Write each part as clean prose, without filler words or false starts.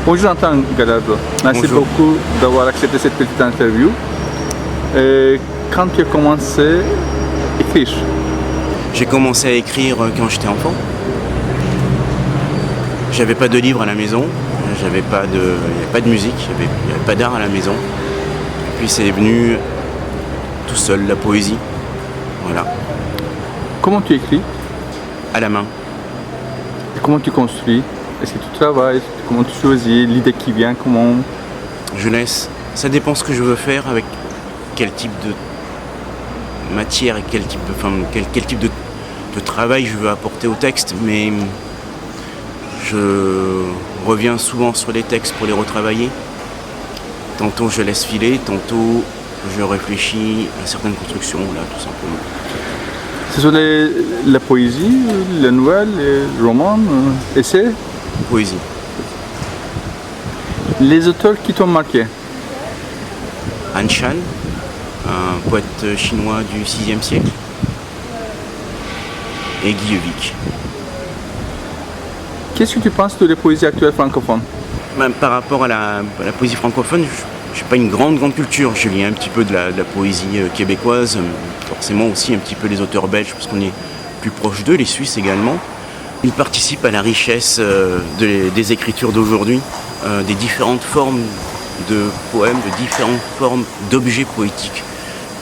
Bonjour Antoine Gallardo, merci Bonjour. beaucoup d'avoir accepté cette petite interview. Quand tu as commencé à écrire? J'ai commencé à écrire quand j'étais enfant. J'avais pas de livre à la maison, il n'y avait pas de musique, il n'y avait pas d'art à la maison. Et puis c'est venu tout seul, la poésie. Voilà, Comment tu écris? à la main. Et comment tu construis? Est-ce que tu travailles? Comment tu choisis l'idée qui vient? Comment? Je laisse. Ça dépend ce que je veux faire, avec quel type de matière et quel type de travail je veux apporter au texte. Mais je reviens souvent sur les textes pour les retravailler. Tantôt je laisse filer, tantôt je réfléchis à certaines constructions, là, tout simplement. Ce sont la poésie, les nouvelles, les romans, essais? Poésie. Les auteurs qui t'ont marqué? Han Shan, un poète chinois du 6e siècle, et Guy Evic. Qu'est-ce que tu penses de la poésie actuelle francophone? Par rapport à la poésie francophone, je n'ai pas une grande culture. Je lis un petit peu de la poésie québécoise, forcément aussi un petit peu les auteurs belges, parce qu'on est plus proche d'eux, les Suisses également. Ils participent à la richesse des écritures d'aujourd'hui, des différentes formes de poèmes, de différentes formes d'objets poétiques.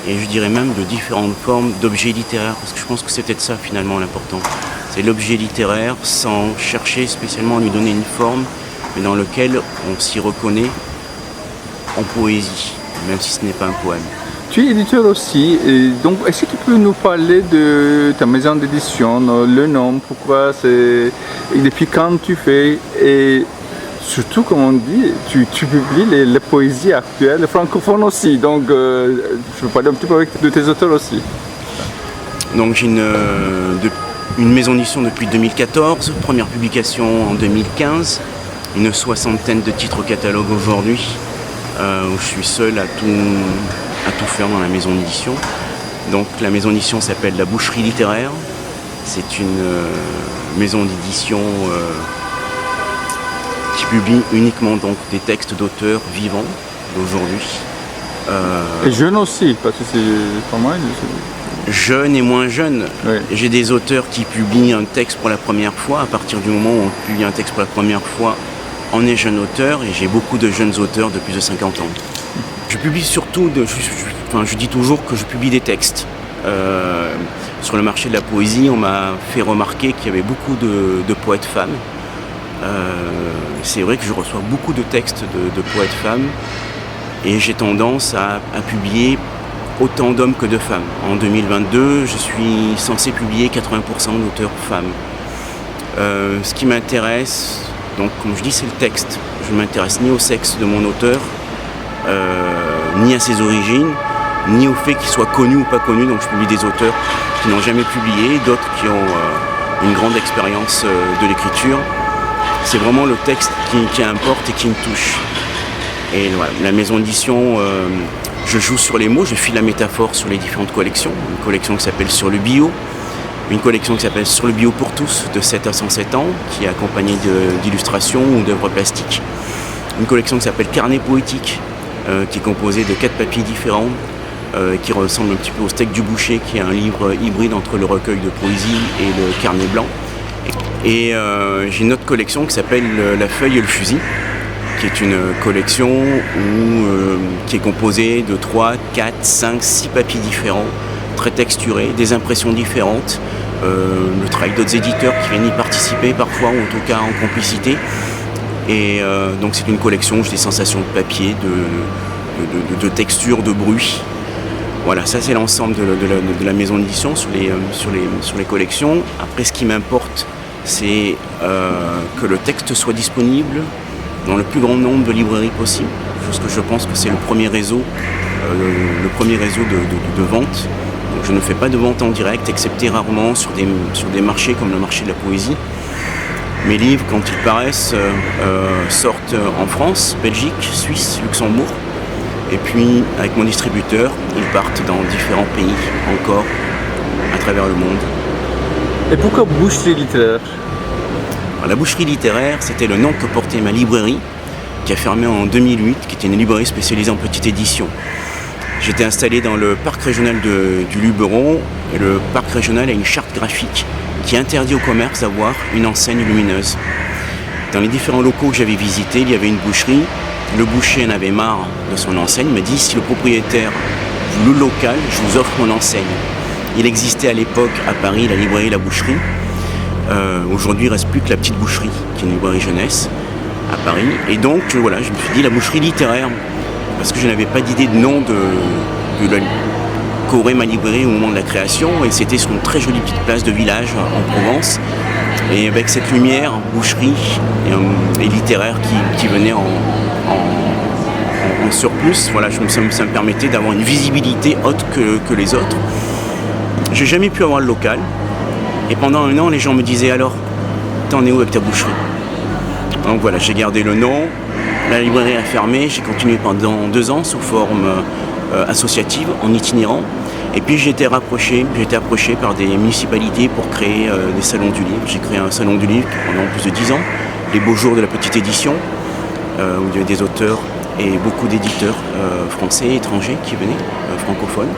Et je dirais même de différentes formes d'objets littéraires, parce que je pense que c'est peut-être ça finalement l'important. C'est l'objet littéraire sans chercher spécialement à lui donner une forme, mais dans lequel on s'y reconnaît en poésie, même si ce n'est pas un poème. Tu es éditeur aussi, et donc est-ce que tu peux nous parler de ta maison d'édition, le nom, pourquoi c'est, et depuis quand tu fais, et surtout comme on dit, tu publies les poésies actuelles, francophones aussi, donc je veux parler un petit peu de tes auteurs aussi. Donc j'ai une maison d'édition depuis 2014, première publication en 2015, une soixantaine de titres au catalogue aujourd'hui, où je suis seul à tout faire dans la maison d'édition. Donc la maison d'édition s'appelle La Boucherie Littéraire. C'est une maison d'édition qui publie uniquement donc des textes d'auteurs vivants d'aujourd'hui. Et jeunes aussi, parce que c'est pas mal. Jeunes et moins jeunes. Oui. J'ai des auteurs qui publient un texte pour la première fois. À partir du moment où on publie un texte pour la première fois, on est jeune auteur, et j'ai beaucoup de jeunes auteurs de plus de 50 ans. Je publie surtout, je dis toujours que je publie des textes. Sur le marché de la poésie, on m'a fait remarquer qu'il y avait beaucoup de poètes femmes. C'est vrai que je reçois beaucoup de textes de poètes femmes, et j'ai tendance à publier autant d'hommes que de femmes. En 2022, je suis censé publier 80% d'auteurs femmes. Ce qui m'intéresse, donc comme je dis, c'est le texte. Je ne m'intéresse ni au sexe de mon auteur, ni à ses origines, ni au fait qu'il soit connu ou pas connu. Donc je publie des auteurs qui n'ont jamais publié, d'autres qui ont une grande expérience de l'écriture. C'est vraiment le texte qui importe et qui me touche. Et voilà, la maison d'édition, je joue sur les mots, je file la métaphore sur les différentes collections. Une collection qui s'appelle Sur le bio, une collection qui s'appelle Sur le bio pour tous, de 7 à 107 ans, qui est accompagnée d'illustrations ou d'œuvres plastiques. Une collection qui s'appelle Carnet poétique, qui est composée de 4 papiers différents, qui ressemble un petit peu au Steak du boucher, qui est un livre hybride entre le recueil de poésie et le carnet blanc. Et j'ai une autre collection qui s'appelle La feuille et le fusil, qui est une collection qui est composée de 3, 4, 5, 6 papiers différents, très texturés, des impressions différentes, le travail d'autres éditeurs qui viennent y participer parfois, ou en tout cas en complicité. Et donc c'est une collection où j'ai des sensations de papier, de texture, de bruit. Voilà, ça c'est l'ensemble de la maison d'édition sur les collections. Après, ce qui m'importe, c'est que le texte soit disponible dans le plus grand nombre de librairies possible, parce que je pense que c'est le premier réseau de vente. Donc je ne fais pas de vente en direct, excepté rarement sur des marchés comme le marché de la poésie. Mes livres, quand ils paraissent, sortent en France, Belgique, Suisse, Luxembourg. Et puis, avec mon distributeur, ils partent dans différents pays encore, à travers le monde. Et pourquoi boucherie littéraire? Alors, la boucherie littéraire, c'était le nom que portait ma librairie. qui a fermé en 2008, qui était une librairie spécialisée en petite édition. J'étais installé dans le parc régional du Luberon, et le parc régional a une charte graphique qui interdit au commerce d'avoir une enseigne lumineuse. Dans les différents locaux que j'avais visités, il y avait une boucherie. Le boucher en avait marre de son enseigne, il m'a dit si le propriétaire veut le local, je vous offre mon enseigne. Il existait à l'époque à Paris la librairie La Boucherie. Aujourd'hui, il ne reste plus que la petite boucherie, qui est une librairie jeunesse à Paris. Et donc, voilà, je me suis dit la boucherie littéraire, parce que je n'avais pas d'idée de nom qu'aurait ma librairie au moment de la création. Et c'était sur une très jolie petite place de village en Provence. Et avec cette lumière, boucherie et littéraire qui venait en surplus, voilà, ça me permettait d'avoir une visibilité haute que les autres. J'ai jamais pu avoir le local. Et pendant un an, les gens me disaient alors, t'en es où avec ta boucherie? Donc voilà, j'ai gardé le nom. La librairie a fermé. J'ai continué pendant 2 ans sous forme associative, en itinérant. Et puis j'ai été approché par des municipalités pour créer des salons du livre. J'ai créé un salon du livre pendant plus de 10 ans, les beaux jours de la petite édition, où il y avait des auteurs et beaucoup d'éditeurs français et étrangers qui venaient, francophones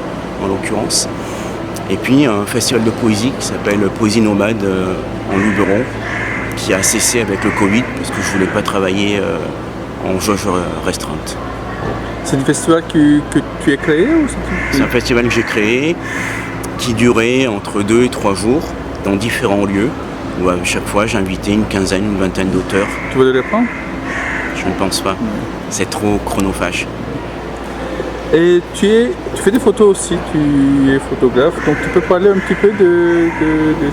en l'occurrence. Et puis un festival de poésie qui s'appelle Poésie Nomade en Luberon, qui a cessé avec le Covid parce que je ne voulais pas travailler en jauge restreinte. C'est un festival que tu as créé ou c'est un festival que j'ai créé qui durait entre 2 et 3 jours dans différents lieux où à chaque fois j'ai invité une quinzaine, une vingtaine d'auteurs. Tu veux le reprendre? Je ne pense pas. C'est trop chronophage. Et tu fais des photos aussi, tu es photographe, donc tu peux parler un petit peu de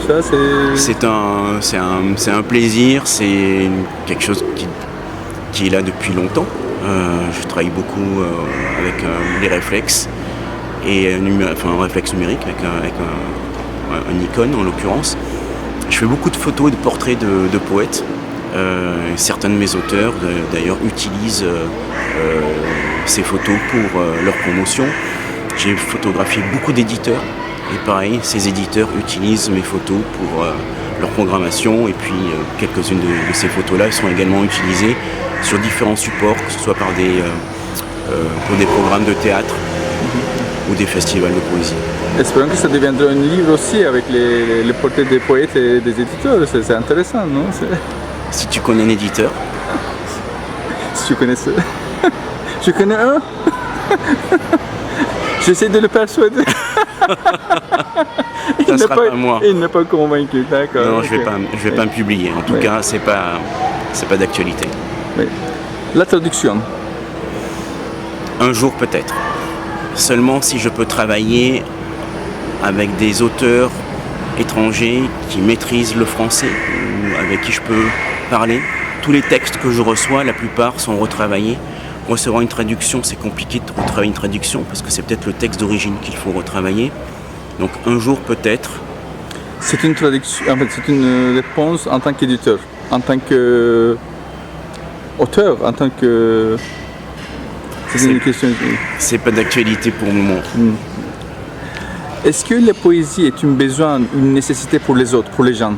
ça? C'est un plaisir, c'est quelque chose qui est là depuis longtemps. Je travaille beaucoup avec les réflexes, et un réflexe numérique avec un Nikon en l'occurrence. Je fais beaucoup de photos et de portraits de poètes. Certains de mes auteurs d'ailleurs utilisent ces photos pour leur promotion. J'ai photographié beaucoup d'éditeurs et pareil, ces éditeurs utilisent mes photos pour leur programmation, et puis quelques-unes de ces photos-là sont également utilisées sur différents supports, que ce soit pour des programmes de théâtre ou des festivals de poésie. Espérons que ça deviendra un livre aussi avec les portraits des poètes et des éditeurs, c'est intéressant, non? Si tu connais un éditeur. Si tu connais ça. Je connais un. J'essaie de le persuader. Ça sera pas moi. Il n'est pas convaincu, d'accord. Non, okay. je vais pas me publier. En tout cas, c'est pas d'actualité. Oui. La traduction. Un jour peut-être. Seulement si je peux travailler avec des auteurs étrangers qui maîtrisent le français, ou avec qui je peux parler. Tous les textes que je reçois, la plupart sont retravaillés. Recevoir une traduction, c'est compliqué de retravailler une traduction parce que c'est peut-être le texte d'origine qu'il faut retravailler. Donc un jour peut-être. C'est une traduction, en fait, c'est une réponse en tant qu'éditeur, en tant qu'auteur, en tant que. C'est une question. C'est pas d'actualité pour le moment. Est-ce que la poésie est un besoin, une nécessité pour les autres, pour les gens?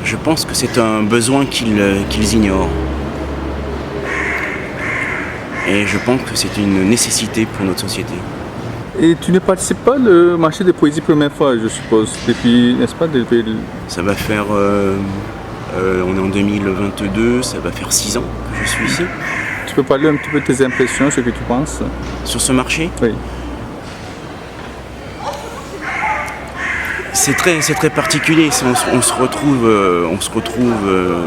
Je pense que c'est un besoin qu'ils ignorent. Et je pense que c'est une nécessité pour notre société. Et tu ne participes pas au marché de poésie première fois, je suppose, depuis, n'est-ce pas, depuis... Ça va faire, on est en 2022, ça va faire 6 ans que je suis ici. Tu peux parler un petit peu de tes impressions, ce que tu penses? Sur ce marché? Oui. C'est très particulier. On se retrouve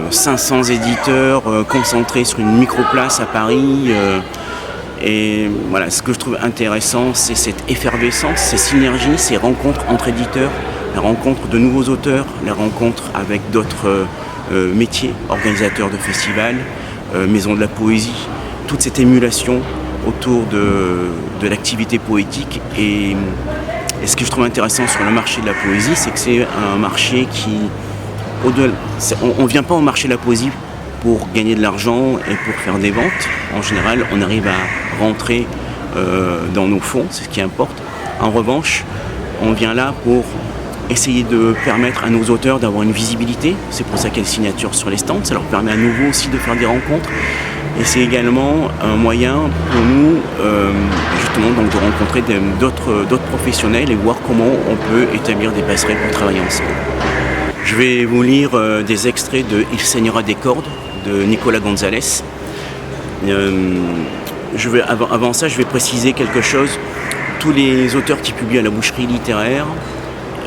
500 éditeurs concentrés sur une micro-place à Paris. Et voilà, ce que je trouve intéressant, c'est cette effervescence, ces synergies, ces rencontres entre éditeurs, la rencontre de nouveaux auteurs, la rencontre avec d'autres métiers, organisateurs de festivals, maisons de la poésie, toute cette émulation autour de l'activité poétique. Et ce que je trouve intéressant sur le marché de la poésie, c'est que c'est un marché qui, au-delà, on ne vient pas au marché de la poésie pour gagner de l'argent et pour faire des ventes. En général, on arrive à rentrer dans nos fonds, c'est ce qui importe. En revanche, on vient là pour essayer de permettre à nos auteurs d'avoir une visibilité. C'est pour ça qu'il y a des signatures sur les stands. Ça leur permet à nouveau aussi de faire des rencontres. Et c'est également un moyen pour nous justement donc, de rencontrer d'autres professionnels et voir comment on peut établir des passerelles pour travailler ensemble. Je vais vous lire des extraits de Il saignera des cordes de Nicolas Gonzalez. Avant ça, je vais préciser quelque chose. Tous les auteurs qui publient à la Boucherie littéraire,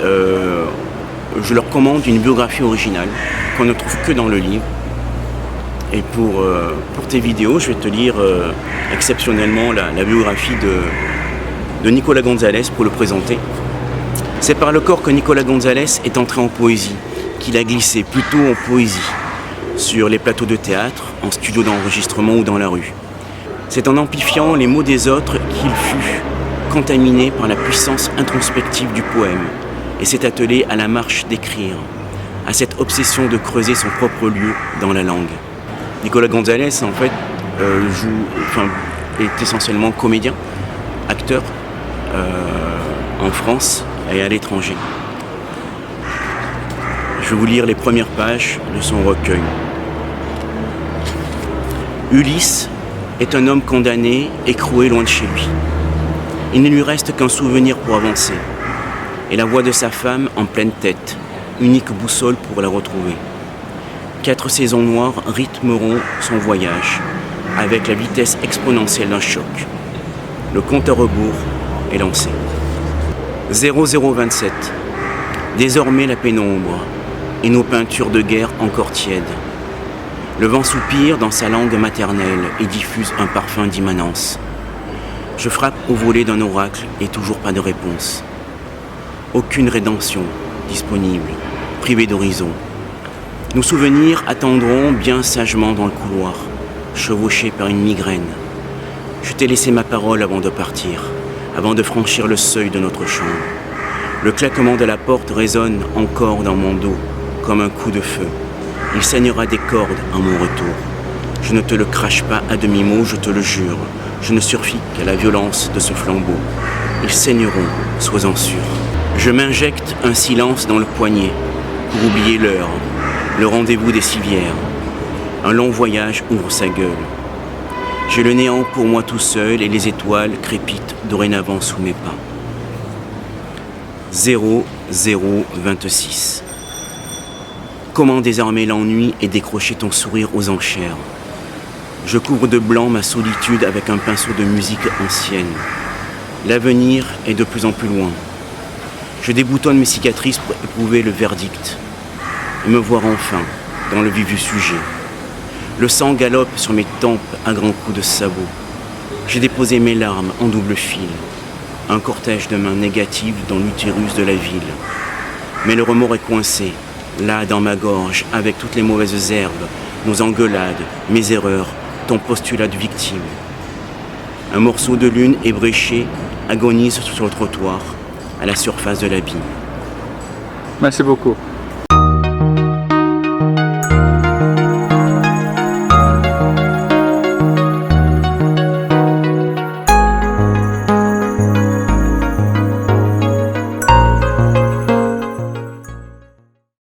je leur commande une biographie originale qu'on ne trouve que dans le livre. Et pour tes vidéos, je vais te lire exceptionnellement la biographie de Nicolas Gonzalez pour le présenter. C'est par le corps que Nicolas Gonzalez est entré en poésie, qu'il a glissé plutôt en poésie, sur les plateaux de théâtre, en studio d'enregistrement ou dans la rue. C'est en amplifiant les mots des autres qu'il fut contaminé par la puissance introspective du poème et s'est attelé à la marche d'écrire, à cette obsession de creuser son propre lieu dans la langue. Nicolas Gonzalez, en fait, est essentiellement comédien, acteur en France et à l'étranger. Je vais vous lire les premières pages de son recueil. Ulysse est un homme condamné, écroué loin de chez lui. Il ne lui reste qu'un souvenir pour avancer, et la voix de sa femme en pleine tête, unique boussole pour la retrouver. 4 saisons noires rythmeront son voyage, avec la vitesse exponentielle d'un choc. Le compte à rebours est lancé. 0027. Désormais la pénombre, et nos peintures de guerre encore tièdes. Le vent soupire dans sa langue maternelle et diffuse un parfum d'immanence. Je frappe au volet d'un oracle et toujours pas de réponse. Aucune rédemption disponible, privée d'horizon. Nos souvenirs attendront bien sagement dans le couloir, chevauchés par une migraine. Je t'ai laissé ma parole avant de partir, avant de franchir le seuil de notre chambre. Le claquement de la porte résonne encore dans mon dos, comme un coup de feu. Il saignera des cordes à mon retour. Je ne te le crache pas à demi-mot, je te le jure. Je ne survis qu'à la violence de ce flambeau. Ils saigneront, sois-en sûr. Je m'injecte un silence dans le poignet, pour oublier l'heure, le rendez-vous des civières. Un long voyage ouvre sa gueule. J'ai le néant pour moi tout seul et les étoiles crépitent dorénavant sous mes pas. 0026. Comment désarmer l'ennui et décrocher ton sourire aux enchères? Je couvre de blanc ma solitude avec un pinceau de musique ancienne. L'avenir est de plus en plus loin. Je déboutonne mes cicatrices pour éprouver le verdict et me voir enfin dans le vif du sujet. Le sang galope sur mes tempes à grands coups de sabot. J'ai déposé mes larmes en double fil, un cortège de mains négatives dans l'utérus de la ville. Mais le remords est coincé, là dans ma gorge, avec toutes les mauvaises herbes, nos engueulades, mes erreurs, ton postulat de victime. Un morceau de lune ébréché agonise sur le trottoir, à la surface de l'abîme. Merci beaucoup.